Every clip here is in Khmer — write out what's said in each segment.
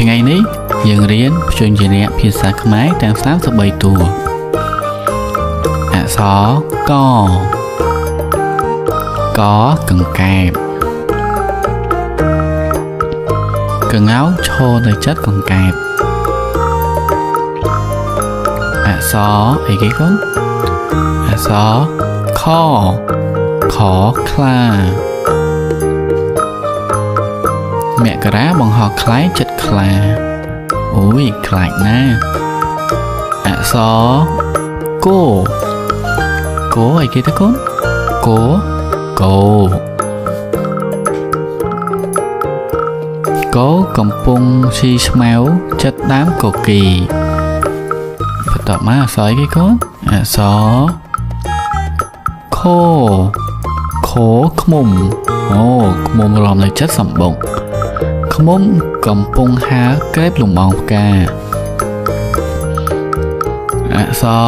ថ្ងៃនេះយើងរៀនព្យញ្ជនៈភាសាខ្មែរទាំង33តួអក្សរកកង្កែបកង្កោបឈរនៅចិត្តកង្កែបអក្សរអីគេកូនអក្សរខខ្លាមករាបង្ហោះខ្លែងចិត្តខ្លាអូយខ្លាចណាស់អក្សរគអីគេទៅកូនគកំពុងស៊ីស្មៅចិត្តដើមកគីបន្តមកអក្សរអីគេកូនអក្សរខឃ្មុំអូឃ្មុំរំនៅចិត្តសម្បុកឃ្មុំកំពុងហើរក្រេបលំអងផ្កាអក្សរ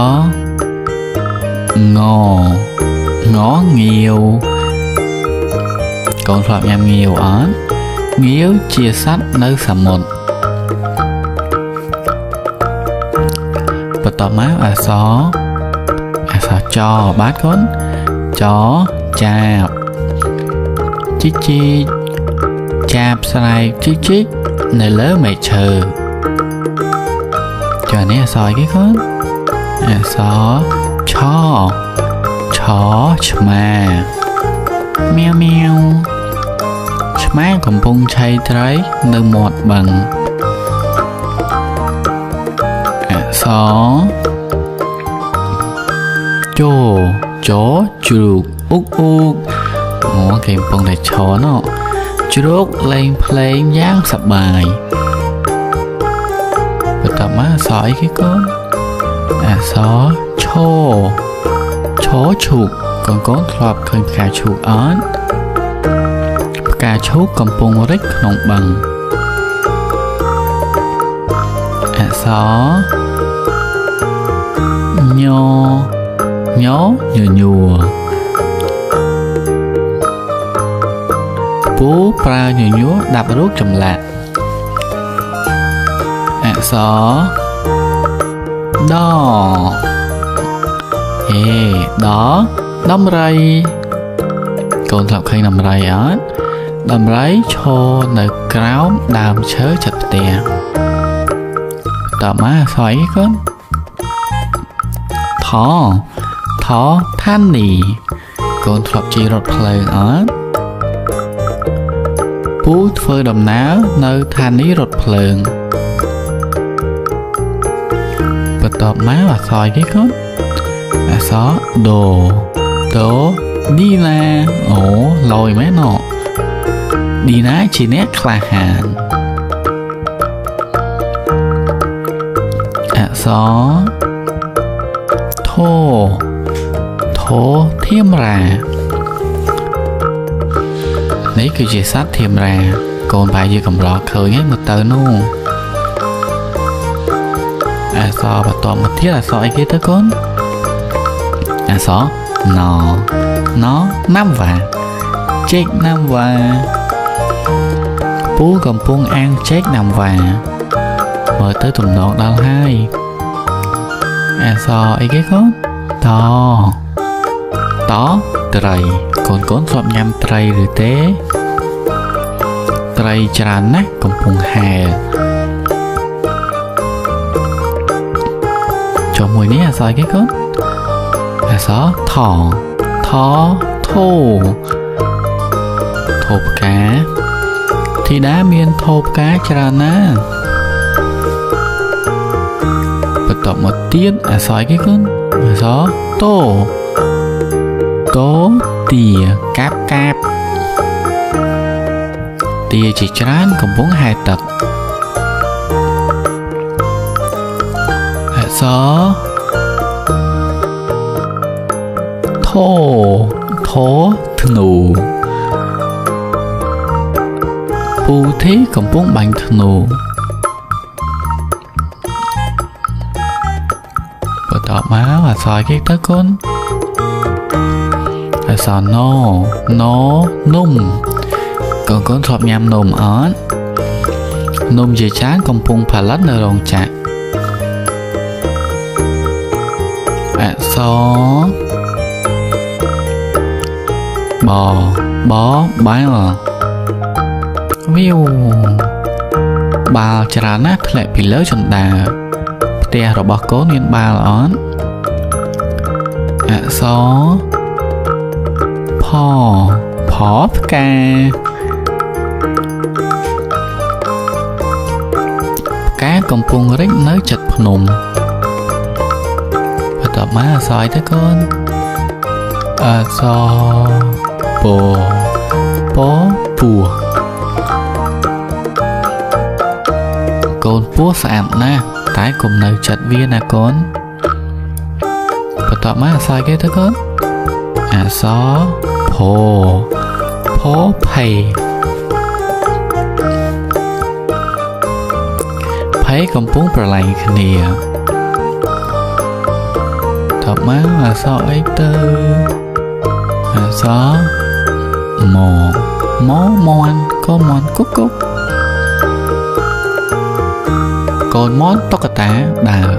ងងាវកូនធ្លាប់ញ៉ាំងាវអត់ងាវជាសត្វនៅសមុទ្របន្តមកអក្សរចបាទកូនចចាបជីចាបស្រែកជីកនៅលើមែកឈើចានេះអក្សរអីគេកូនអក្សរឆឆ្មាមៀវឆ្មាកំពុងឆៃត្រីនៅមាត់បឹងអក្សរជជ្រូកអ៊ុកអូគេកំពុងតែឈរណោះជ្រូកលេងភ្លេងយ៉ាងសប្បាយបន្តមកអក្សរអីគេកូនអក្សរឈឈូកកូនធ្លាប់ឃើញផ្កាឈូកអត់ផ្កាឈូកកំពុងរិចក្នុងបឹងអក្សរញញួរពូប្រើញញួរដាប់រូបចម្លាក់អក្សរដដំរីកូនធ្លាប់ឃើញដំរីអត់ដំរីឈរនៅក្រោមដើមឈើជិតផ្ទះតើមកស្អីកូនថឋានីកូនធ្លាប់ជិះរថភ្លើងអត់ពូធ្វើដំណើរនៅឋានីរថភ្លើងបន្តមកអក្សរអីគេកូនអក្សរដូឌីណាអូលយមែនណោះឌីណាជាអ្នកក្លាហានអក្សរធធាមរានេះគឺជាសត្វធាមរាកូនប្រហែលជាកំឡោះឃើញហើយមើលទៅនោះអក្សរបន្តមកទៀតអក្សរអីគេទៅកូនអក្សរណណាំវ៉ាចេកណាំវ៉ាពូកំពុងអាំងចេកណាំវ៉ាមើលទៅទំនងដល់ហើយអក្សរអីគេកូនតត្រីកូនធ្លាប់ញ៉ាំត្រីឬទេត្រីច្រើនណាស់កំពុងហែលចុះមួយនេះអក្សរអីគេកូនអក្សរថផ្កាធីតាមានថោផ្កាច្រើនណាស់បន្តមកទៀតអក្សរអីគេកូនអក្សរតទាកាបទាជាច្រើនកំពុងហែលទឹកអក្សរធធ្នូពូធីកំពុងបាញ់ធ្នូបន្តមកអក្សរគេទៅកូនអក្សរនំកូនធ្លាប់ញ៉ាំនំអត់ นมជាច្រើនកំពុងផលិតនៅរោងចក្រអក្សរបាល់វាវបាល់ច្រើនណាស់ធ្លាក់ពីលើជណ្ដើរផ្ទះរបស់កូនមានបាល់អត់អក្សរផផ្កាកំពុងរិចនៅជិតភ្នំបន្ទាប់មកអក្សរអីទៅកូនអក្សរពពោះកូនពស់ស្អាតណាស់តែកុំនៅចិត្តវាណាកូនបន្ទាប់មកអក្សរគេទៅកូនអក្សរផភ័យកំពុងប្រឡែងគ្នាតបមកអក្សរអីទៅអក្សរមាន់កូនមាន់គុកកូនមាន់តុក្កតាដើរ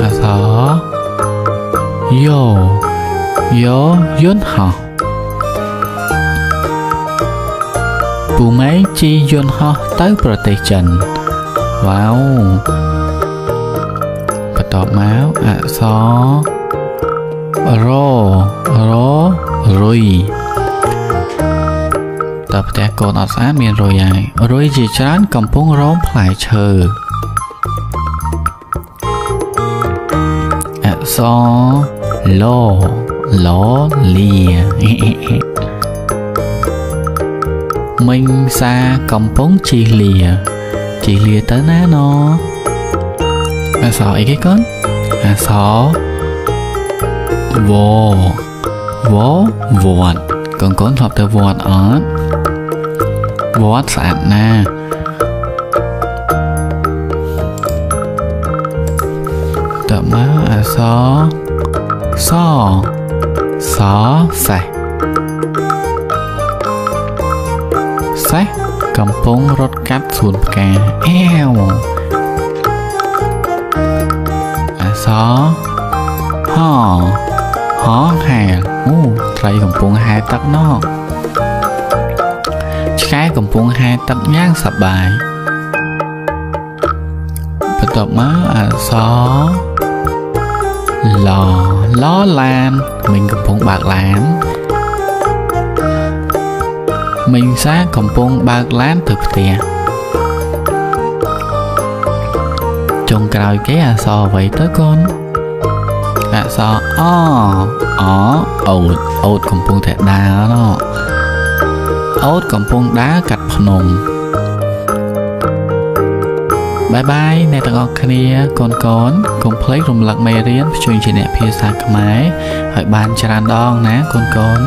អក្សរយន្តហោះពូម៉ែជិះយន្តហោះទៅប្រទេសចិនវ៉ាវបន្ទាប់មកអក្សររុយតើផ្ទះកូនអត់ស្អាតមានរុយហើយរុយជាច្រើនកំពុងរោមផ្លែឈើអក្សរលលាមិញសាកំពុងជិះលាទៅណាណអក្សរអីគេកូនអក្សរវត្តកូនធ្លាប់ទៅវត្តអត់វត្តស្អាតណាស់តើមកអក្សរសេះកំពុងរត់កាត់សួនផ្កាអែវអក្សរហហែលត្រីកំពុងហែលទឹកណោឆ្កែកំពុងហែលទឹកយ៉ាងសប្បាយបន្ទាប់មកអក្សរឡឡានមិញកំពុងបើកឡានមិញសាកំពុងបើកឡានទៅផ្ទះចុងក្រោយគេអក្សរអ្វីទៅកូនអក្សរអូតកំពុងតែដើរណោអូតកំពុងដើរកាត់ភ្នំបាយអ្នកទាំងអស់គ្នាកូនកុំភ្លេចរំលឹកមេរៀនជួយជាអ្នកភាសាខ្មែរឲ្យបានច្រើនដងណាកូន